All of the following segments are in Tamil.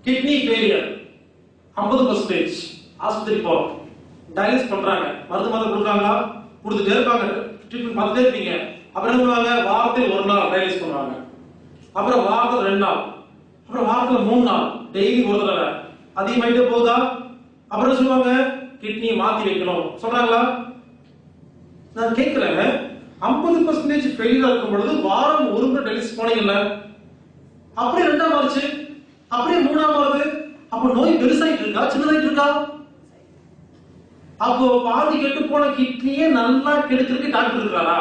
கிட்னி ஃபெயிலியர் 50% ஆஸ்பத்திரி போறோம், டயாலிசிஸ் பண்றாங்க, மருந்து கொடுக்குறாங்களா? கொடுத்துட்டே இருப்பாங்க, ட்ரீட்மெண்ட் பார்த்துட்டே இருப்பீங்க. அப்புறம் என்ன பண்ணுவாங்க? வாரத்தில் 1 நாள் டயாலிசிஸ் பண்ணுவாங்க, அப்புறம் வாரத்தில் 2 நாள், அப்புறம் வாரத்தில் 3 நாள், டெய்லி ஒரு தடவை. அதிகமாயிட்டே போகுதா? அப்புறம் சொல்லுவாங்க கிட்னியை மாத்தி வைக்கணும் சொல்றாங்களா? நான் கேட்கிறேன், 50% ஃபெயிலியர் இருக்கும் பொழுது வாரம் ஒரு முறை டயாலிசிஸ் போனீங்கல்ல, அப்படியே 2ஆம் மாறுச்சு, அப்படியே 3ஆம் மாறுது. அப்ப நோய் பெருசாயிட்டு இருக்கா சின்னதாயிட்டு இருக்கா? அப்போ பாதி கெட்டு போன கிட்னியே நல்லா கெடுக்கிறதுக்கு டாக்டர் இருக்காரா?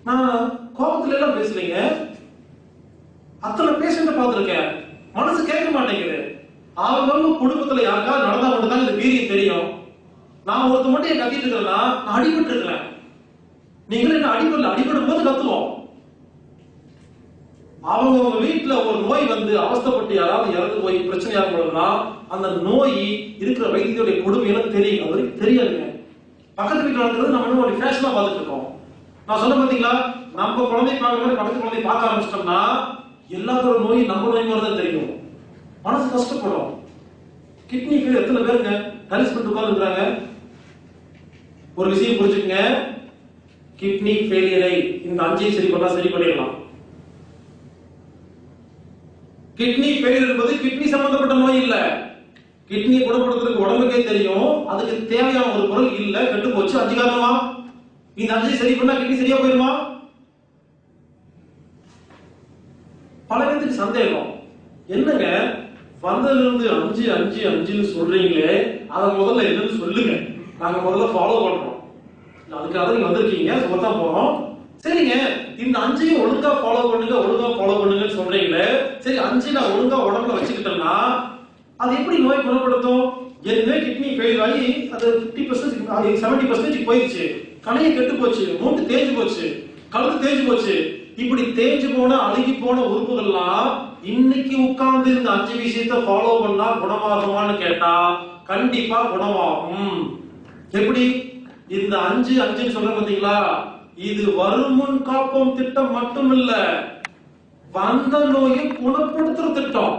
நான் கோபத்துல எல்லாம் பேசலீங்க, அத்தனை பேஷண்ட் பார்த்திருக்கேன், மனசு கேட்க மாட்டேங்குது. அவங்க குடும்பத்துல யாருக்கா நடந்தா மட்டும் தான் இந்த வீரியம் தெரியும். நான் ஒருத்த மட்டும் கத்திட்டு இருக்கிறேன்னா நான் அடிபட்டு இருக்கிறேன், நீங்களும் என்ன அடிபடும் போது கத்துவோம். அவங்க வீட்டுல ஒரு நோய் வந்து அவஸ்தப்பட்டு யாராவது இறந்து போய் பிரச்சனையாக போடுறதுனா அந்த நோய் இருக்கிற வைத்தியோடைய கொடுமையெல்லாம் தெரியும், அது வரைக்கும் தெரியாதுங்க. பக்கத்து வீட்டுல நடக்கிறது நம்ம ஒரு ஃபேஷனா பார்த்துட்டு இருக்கோம். நான் சொல்ல பாத்தீங்களா, நம்ம குழந்தை பார்க்க மாதிரி பக்கத்து குழந்தை பார்க்க ஆரம்பிச்சிட்டோம்னா எல்லாத்தோட நோய் நம்ம நோய் மாதிரி தான் தெரியும், மனசு கஷ்டப்படும். கிட்னி ஃபெயிலியர் எத்தனை பேருங்க டயாலிசிஸ் பண்ணிட்டு உட்கார்ந்துருக்காங்க? ஒரு விஷயம் புரிஞ்சுக்கங்க, கிட்னி ஃபெயிலியரை இந்த 5 சரி பண்ணா சரி பண்ணிடலாம். கிட்னி ஃபெயிலியர் என்பது கிட்னி சம்பந்தப்பட்ட நோய் இல்ல. கிட்னி குணப்படுத்துறதுக்கு உடம்புக்கே தெரியும், அதுக்கு தேவையான ஒரு பொருள் இல்ல, கெட்டு போச்சு. 5 காரணமா? இந்த 5 சரி பண்ணா கிட்னி சரியா போயிருமா? பல பேருக்கு சந்தேகம், என்னங்க வந்ததுல இருந்து 5 5 5ன்னு சொல்றீங்களே, அதை முதல்ல என்னன்னு சொல்லுங்க, நாங்க முதல்ல ஃபாலோ பண்றோம். அதுக்காக நீங்க வந்திருக்கீங்க, சொல்லத்தான் போறோம். சரிங்க, இந்த 5ஐயும் ஒழுங்கா ஃபாலோ பண்ணுங்கன்னு சொல்றீங்களே, சரி 5 நான் ஒழுங்கா உடம்புல வச்சுக்கிட்டேன்னா அது எப்படி நோய் குணப்படுத்தும்? ஏற்கனவே கிட்னி ஃபெயில் ஆகி அது 50% 70% போயிடுச்சு, கணைய கெட்டு போச்சு, மூட்டு தேஞ்சு போச்சு, கழுத்து தேஞ்சு போச்சு. இப்படி தேஞ்சு போன அழுகி போன உறுப்புகள்லாம் இன்னைக்கு உட்கார்ந்து இந்த 5 விஷயத்தை ஃபாலோ பண்ணா குணமாகுமான்னு கேட்டா கண்டிப்பா குணமாகும். எப்படி? இந்த 5 5ன்னு சொல்ற பாத்தீங்களா, இது வருமுன் காப்போம் திட்டம் மட்டும் இல்ல, வந்த நோயை குணப்படுத்துற திட்டம்.